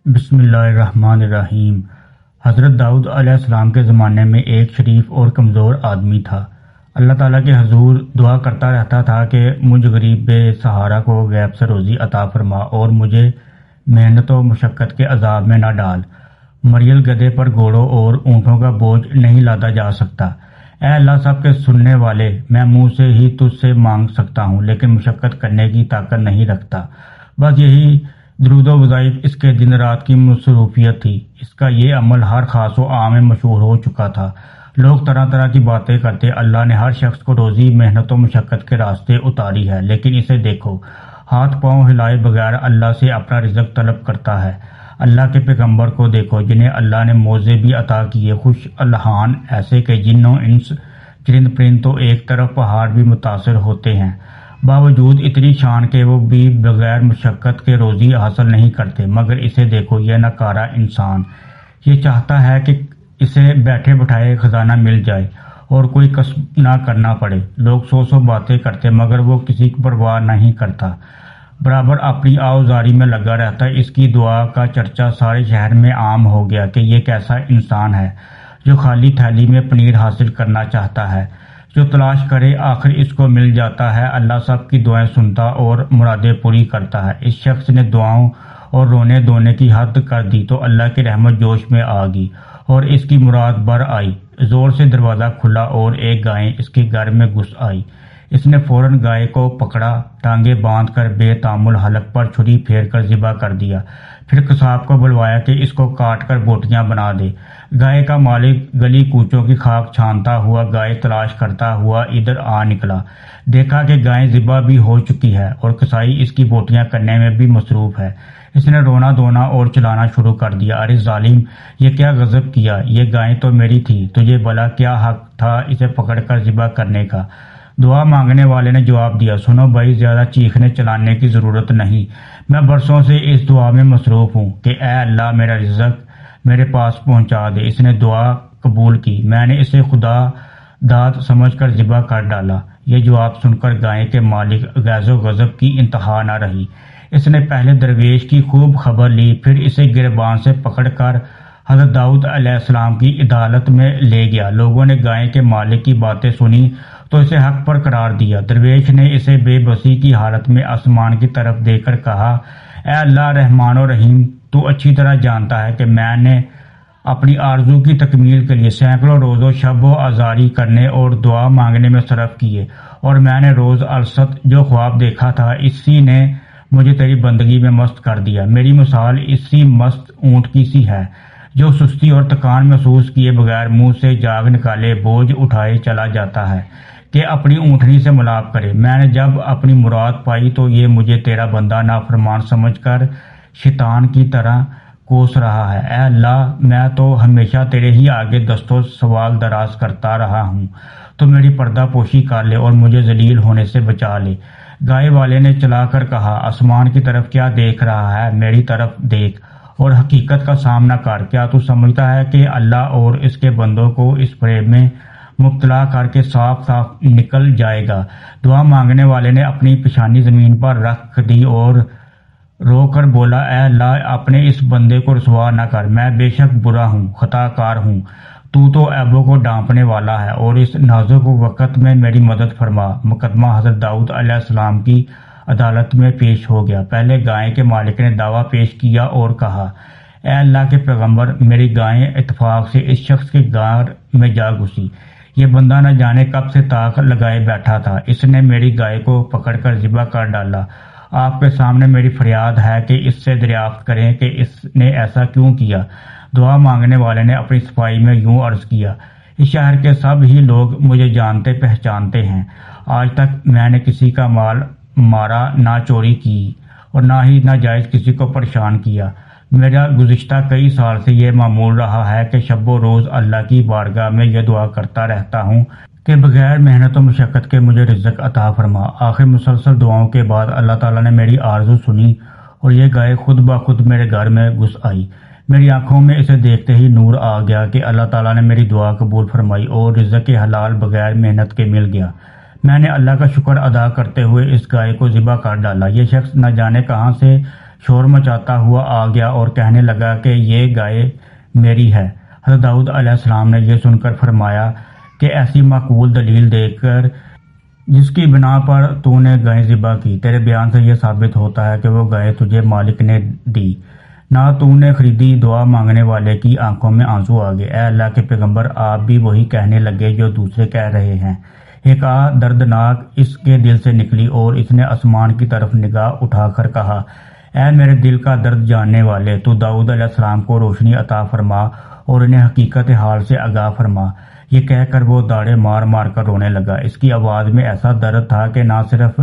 بسم اللہ الرحمن الرحیم۔ حضرت داؤد علیہ السلام کے زمانے میں ایک شریف اور کمزور آدمی تھا۔ اللہ تعالیٰ کے حضور دعا کرتا رہتا تھا کہ مجھ غریب بے سہارا کو غیب سے روزی عطا فرما اور مجھے محنت و مشقت کے عذاب میں نہ ڈال۔ مریل گدھے پر گھوڑوں اور اونٹوں کا بوجھ نہیں لادا جا سکتا۔ اے اللہ سب کے سننے والے، میں منہ سے ہی تجھ سے مانگ سکتا ہوں لیکن مشقت کرنے کی طاقت نہیں رکھتا۔ بس یہی درود و وظائف اس کے دن رات کی مصروفیت تھی۔ اس کا یہ عمل ہر خاص و عام میں مشہور ہو چکا تھا۔ لوگ طرح طرح کی باتیں کرتے، اللہ نے ہر شخص کو روزی محنت و مشقت کے راستے اتاری ہے، لیکن اسے دیکھو، ہاتھ پاؤں ہلائے بغیر اللہ سے اپنا رزق طلب کرتا ہے۔ اللہ کے پیغمبر کو دیکھو جنہیں اللہ نے موعظے بھی عطا کیے، خوش الحان ایسے کہ جن و انس چرند پرند تو ایک طرف پہاڑ بھی متاثر ہوتے ہیں، باوجود اتنی شان کے وہ بھی بغیر مشقت کے روزی حاصل نہیں کرتے۔ مگر اسے دیکھو، یہ ناکارہ انسان، یہ چاہتا ہے کہ اسے بیٹھے بٹھائے خزانہ مل جائے اور کوئی کسب نہ کرنا پڑے۔ لوگ سو باتیں کرتے مگر وہ کسی کی پرواہ نہیں کرتا، برابر اپنی آوزاری میں لگا رہتا۔ اس کی دعا کا چرچا سارے شہر میں عام ہو گیا کہ یہ کیسا انسان ہے جو خالی تھیلی میں پنیر حاصل کرنا چاہتا ہے، جو تلاش کرے آخر اس کو مل جاتا ہے۔ اللہ سب کی دعائیں سنتا اور مرادیں پوری کرتا ہے۔ اس شخص نے دعاؤں اور رونے دھونے کی حد کر دی تو اللہ کی رحمت جوش میں آ گئی اور اس کی مراد بر آئی۔ زور سے دروازہ کھلا اور ایک گائے اس کے گھر میں گھس آئی۔ اس نے فوراً گائے کو پکڑا، ٹانگیں باندھ کر بے تامل حلق پر چھری پھیر کر ذبح کر دیا، پھر قصاب کو بلوایا کہ اس کو کاٹ کر بوٹیاں بنا دے۔ گائے کا مالک گلی کوچوں کی خاک چھانتا ہوا گائے تلاش کرتا ہوا ادھر آ نکلا۔ دیکھا کہ گائے ذبح بھی ہو چکی ہے اور قصائی اس کی بوٹیاں کرنے میں بھی مصروف ہے۔ اس نے رونا دھونا اور چلانا شروع کر دیا، ارے ظالم، یہ کیا غضب کیا، یہ گائے تو میری تھی، تجھے بھلا کیا حق تھا اسے پکڑ کر ذبح کرنے کا؟ دعا مانگنے والے نے جواب دیا، سنو بھائی، زیادہ چیخنے چلانے کی ضرورت نہیں، میں برسوں سے اس دعا میں مصروف ہوں کہ اے اللہ میرا رزق میرے پاس پہنچا دے۔ اس نے دعا قبول کی، میں نے اسے خدا داد سمجھ کر ذبح کر ڈالا۔ یہ جواب سن کر گائے کے مالک غیظ و غضب کی انتہا نہ رہی۔ اس نے پہلے درویش کی خوب خبر لی، پھر اسے گریبان سے پکڑ کر حضرت داؤد علیہ السلام کی عدالت میں لے گیا۔ لوگوں نے گائے کے مالک کی باتیں سنی تو اسے حق پر قرار دیا۔ درویش نے اسے بے بسی کی حالت میں آسمان کی طرف دیکھ کر کہا، اے اللہ رحمان و رحیم، تو اچھی طرح جانتا ہے کہ میں نے اپنی آرزو کی تکمیل کے لیے سینکڑوں روزوں شب و آزاری کرنے اور دعا مانگنے میں صرف کیے، اور میں نے روز الست جو خواب دیکھا تھا اسی نے مجھے تیری بندگی میں مست کر دیا۔ میری مثال اسی مست اونٹ کی سی ہے جو سستی اور تکان محسوس کیے بغیر منہ سے جاگ نکالے بوجھ اٹھائے چلا جاتا ہے کہ اپنی اونٹنی سے ملاپ کرے۔ میں نے جب اپنی مراد پائی تو یہ مجھے تیرا بندہ نافرمان سمجھ کر شیطان کی طرح کوس رہا ہے۔ اے اللہ، میں تو ہمیشہ تیرے ہی آگے دست و سوال دراز کرتا رہا ہوں، تو میری پردہ پوشی کر لے اور مجھے ذلیل ہونے سے بچا لے۔ گائے والے نے چلا کر کہا، آسمان کی طرف کیا دیکھ رہا ہے، میری طرف دیکھ اور حقیقت کا سامنا کر۔ کیا تو سمجھتا ہے کہ اللہ اور اس کے بندوں کو اس فریب میں مبتلا کر کے صاف صاف نکل جائے گا؟ دعا مانگنے والے نے اپنی پیشانی زمین پر رکھ دی اور رو کر بولا، اے اللہ، اپنے اس بندے کو رسوا نہ کر، میں بے شک برا ہوں، خطا کار ہوں، تو عیبوں کو ڈانپنے والا ہے، اور اس نازک وقت میں میری مدد فرما۔ مقدمہ حضرت داؤد علیہ السلام کی عدالت میں پیش ہو گیا۔ پہلے گائے کے مالک نے دعویٰ پیش کیا اور کہا، اے اللہ کے پیغمبر، میری گائے اتفاق سے اس شخص کے گھر میں جا گھسی۔ یہ بندہ نہ جانے کب سے طاق لگائے بیٹھا تھا، اس نے میری گائے کو پکڑ کر ذبح کر ڈالا۔ آپ کے سامنے میری فریاد ہے کہ اس سے دریافت کریں کہ اس نے ایسا کیوں کیا۔ دعا مانگنے والے نے اپنی صفائی میں یوں عرض کیا، اس شہر کے سب ہی لوگ مجھے جانتے پہچانتے ہیں، آج تک میں نے کسی کا مال مارا، نہ چوری کی اور نہ ہی ناجائز کسی کو پریشان کیا۔ میرا گزشتہ کئی سال سے یہ معمول رہا ہے کہ شب و روز اللہ کی بارگاہ میں یہ دعا کرتا رہتا ہوں کہ بغیر محنت و مشقت کے مجھے رزق عطا فرما۔ آخر مسلسل دعاؤں کے بعد اللہ تعالیٰ نے میری آرزو سنی اور یہ گائے خود بخود میرے گھر میں گھس آئی۔ میری آنکھوں میں اسے دیکھتے ہی نور آ گیا کہ اللہ تعالیٰ نے میری دعا قبول فرمائی اور رزق حلال بغیر محنت کے مل گیا۔ میں نے اللہ کا شکر ادا کرتے ہوئے اس گائے کو ذبح کر ڈالا۔ یہ شخص نہ جانے کہاں سے شور مچاتا ہوا آ گیا اور کہنے لگا کہ یہ گائے میری ہے۔ حضرت داؤد علیہ السلام نے یہ سن کر فرمایا کہ ایسی معقول دلیل دے کر جس کی بنا پر تو نے گائے ذبح کی، تیرے بیان سے یہ ثابت ہوتا ہے کہ وہ گائے تجھے مالک نے دی، نہ تو نے خریدی۔ دعا مانگنے والے کی آنکھوں میں آنسو آ گئے۔ اے اللہ کے پیغمبر، آپ بھی وہی کہنے لگے جو دوسرے کہہ رہے ہیں۔ ایک دردناک اس کے دل سے نکلی اور اس نے آسمان کی طرف نگاہ اٹھا کر کہا، اے میرے دل کا درد جاننے والے، تو داؤد علیہ السلام کو روشنی عطا فرما اور انہیں حقیقت حال سے آگاہ فرما۔ یہ کہہ کر وہ داڑے مار مار کر رونے لگا۔ اس کی آواز میں ایسا درد تھا کہ نہ صرف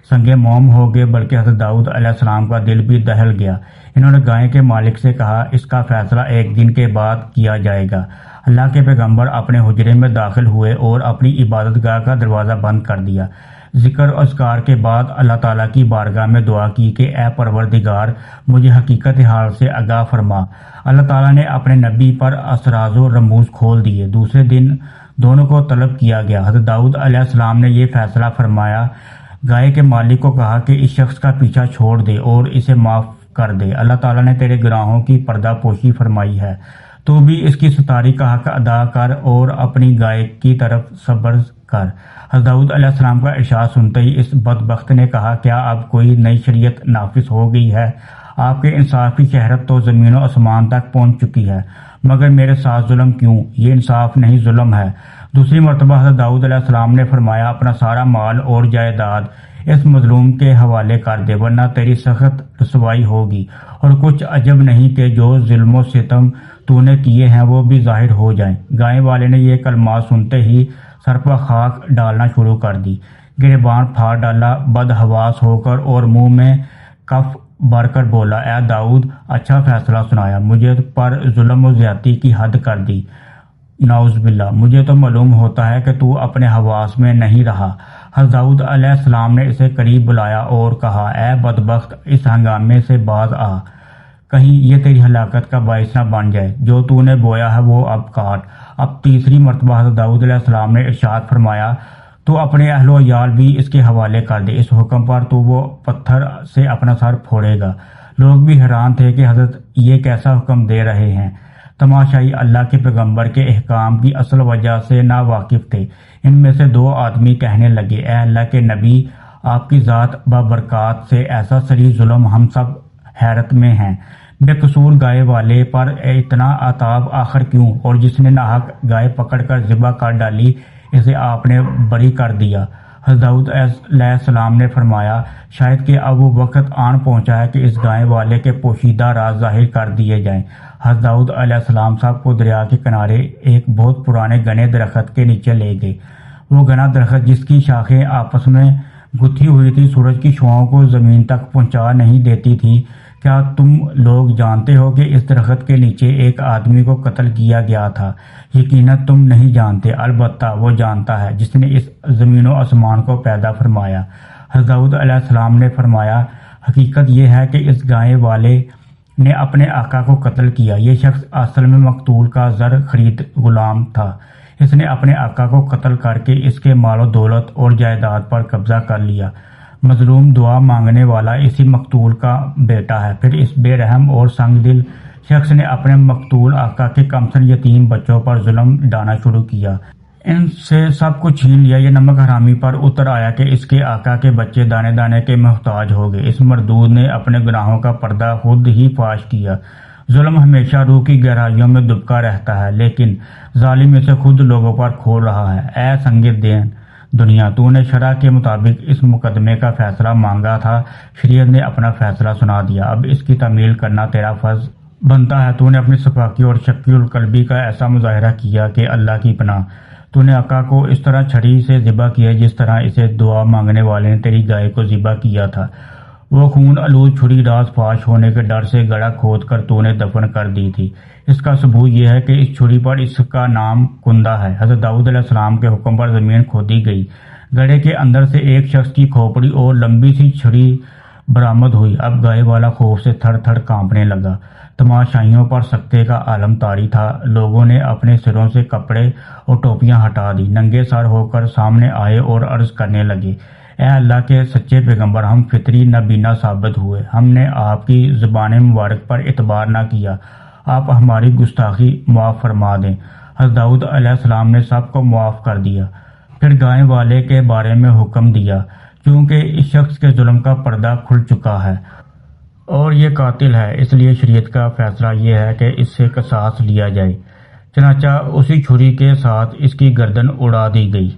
سنگ موم ہو گئے بلکہ حضرت داؤد علیہ السلام کا دل بھی دہل گیا۔ انہوں نے گائے کے مالک سے کہا، اس کا فیصلہ ایک دن کے بعد کیا جائے گا۔ اللہ کے پیغمبر اپنے حجرے میں داخل ہوئے اور اپنی عبادت گاہ کا دروازہ بند کر دیا۔ ذکر و اذکار کے بعد اللہ تعالیٰ کی بارگاہ میں دعا کی کہ اے پروردگار، مجھے حقیقت حال سے آگاہ فرما۔ اللہ تعالیٰ نے اپنے نبی پر اسراز و رموز کھول دیے۔ دوسرے دن دونوں کو طلب کیا گیا۔ حضرت داؤد علیہ السلام نے یہ فیصلہ فرمایا، گائے کے مالک کو کہا کہ اس شخص کا پیچھا چھوڑ دے اور اسے معاف کر دے۔ اللہ تعالیٰ نے تیرے گناہوں کی پردہ پوشی فرمائی ہے، تو بھی اس کی ستاری کا حق ادا کر اور اپنی گائے کی طرف صبر کر۔ حضرت داؤد علیہ السلام کا ارشاد سنتے ہی اس بدبخت نے کہا، کیا اب کوئی نئی شریعت نافذ ہو گئی ہے؟ آپ کے انصاف کی شہرت تو زمین و آسمان تک پہنچ چکی ہے، مگر میرے ساتھ ظلم کیوں؟ یہ انصاف نہیں، ظلم ہے۔ دوسری مرتبہ حضرت داؤد علیہ السلام نے فرمایا، اپنا سارا مال اور جائیداد اس مظلوم کے حوالے کر دے، ورنہ تیری سخت رسوائی ہوگی، اور کچھ عجب نہیں کہ جو ظلم و ستم تو نے کیے ہیں وہ بھی ظاہر ہو جائیں۔ گائے والے نے یہ کلمات سنتے ہی سر پر خاک ڈالنا شروع کر دی، گریبان پھاڑ ڈالا، بدحواس ہو کر اور منہ میں کف بھر کر بولا، اے داؤد، اچھا فیصلہ سنایا، مجھے پر ظلم و زیادتی کی حد کر دی۔ نعوذ باللہ، مجھے تو معلوم ہوتا ہے کہ تو اپنے حواس میں نہیں رہا۔ حضرت داؤد علیہ السلام نے اسے قریب بلایا اور کہا، اے بدبخت، اس ہنگامے سے باز آ، کہیں یہ تیری ہلاکت کا باعث نہ بن جائے۔ جو تو نے بویا ہے وہ اب کاٹ۔ اب تیسری مرتبہ حضرت داؤد علیہ السلام نے ارشاد فرمایا، تو اپنے اہل و عیال بھی اس کے حوالے کر دے، اس حکم پر تو وہ پتھر سے اپنا سر پھوڑے گا۔ لوگ بھی حیران تھے کہ حضرت یہ کیسا حکم دے رہے ہیں۔ تماشائی اللہ کے پیغمبر کے احکام کی اصل وجہ سے نا واقف تھے۔ ان میں سے دو آدمی کہنے لگے، اے اللہ کے نبی، آپ کی ذات بابرکات سے ایسا سری ظلم ہم سب حیرت میں ہیں۔ بے قصور گائے والے پر اتنا عتاب آخر کیوں؟ اور جس نے ناحق گائے پکڑ کر ذبح کر ڈالی، اسے آپ نے بری کر دیا۔ حضرت داؤد علیہ السلام نے فرمایا، شاید کہ اب وہ وقت آن پہنچا ہے کہ اس گائے والے کے پوشیدہ راز ظاہر کر دیے جائیں۔ حضرت داؤد علیہ السلام صاحب کو دریا کے کنارے ایک بہت پرانے گنے درخت کے نیچے لے گئے۔ وہ گنا درخت جس کی شاخیں آپس میں گتھی ہوئی تھی، سورج کی شعاؤں کو زمین تک پہنچا نہیں دیتی تھی۔ کیا تم لوگ جانتے ہو کہ اس درخت کے نیچے ایک آدمی کو قتل کیا گیا تھا؟ یقیناً تم نہیں جانتے، البتہ وہ جانتا ہے جس نے اس زمین و آسمان کو پیدا فرمایا۔ حضرت داؤد علیہ السلام نے فرمایا، حقیقت یہ ہے کہ اس گائے والے نے اپنے آقا کو قتل کیا۔ یہ شخص اصل میں مقتول کا زر خرید غلام تھا۔ اس نے اپنے آقا کو قتل کر کے اس کے مال و دولت اور جائیداد پر قبضہ کر لیا۔ مظلوم دعا مانگنے والا اسی مقتول کا بیٹا ہے۔ پھر اس بے رحم اور سنگ دل شخص نے اپنے مقتول آقا کے کمسن یتیم بچوں پر ظلم ڈھانا شروع کیا، ان سے سب کچھ چھین لیا۔ یہ نمک حرامی پر اتر آیا کہ اس کے آقا کے بچے دانے دانے کے محتاج ہو گئے۔ اس مردود نے اپنے گناہوں کا پردہ خود ہی فاش کیا۔ ظلم ہمیشہ روح کی گہرائیوں میں دبکا رہتا ہے، لیکن ظالم اسے خود لوگوں پر کھول رہا ہے۔ اے سنگ دین دنیا، تو نے شرع کے مطابق اس مقدمے کا فیصلہ مانگا تھا، شریعت نے اپنا فیصلہ سنا دیا، اب اس کی تعمیل کرنا تیرا فرض بنتا ہے۔ تو نے اپنی صفاقی اور شکی القلبی کا ایسا مظاہرہ کیا کہ اللہ کی پناہ، تو نے آقا کو اس طرح چھڑی سے ذبح کیا جس طرح اسے دعا مانگنے والے نے تیری گائے کو ذبح کیا تھا۔ وہ خون آلود چھڑی راز فاش ہونے کے ڈر سے گڑھا کھود کر تو نے دفن کر دی تھی۔ اس کا ثبوت یہ ہے کہ اس چھڑی پر اس کا نام کندہ ہے۔ حضرت داؤد علیہ السلام کے حکم پر زمین کھودی گئی، گڑھے کے اندر سے ایک شخص کی کھوپڑی اور لمبی سی چھڑی برآمد ہوئی۔ اب گائے والا خوف سے تھر تھر کانپنے لگا۔ تماشائیوں پر سکتے کا عالم طاری تھا۔ لوگوں نے اپنے سروں سے کپڑے اور ٹوپیاں ہٹا دی، ننگے سر ہو کر سامنے آئے اور عرض کرنے لگے، اے اللہ کے سچے پیغمبر، ہم فطری نابینا ثابت ہوئے، ہم نے آپ کی زبان مبارک پر اعتبار نہ کیا، آپ ہماری گستاخی معاف فرما دیں۔ حضرت داؤد علیہ السلام نے سب کو معاف کر دیا، پھر گائے والے کے بارے میں حکم دیا، چونکہ اس شخص کے ظلم کا پردہ کھل چکا ہے اور یہ قاتل ہے، اس لیے شریعت کا فیصلہ یہ ہے کہ اس سے قصاص لیا جائے۔ چنانچہ اسی چھری کے ساتھ اس کی گردن اڑا دی گئی۔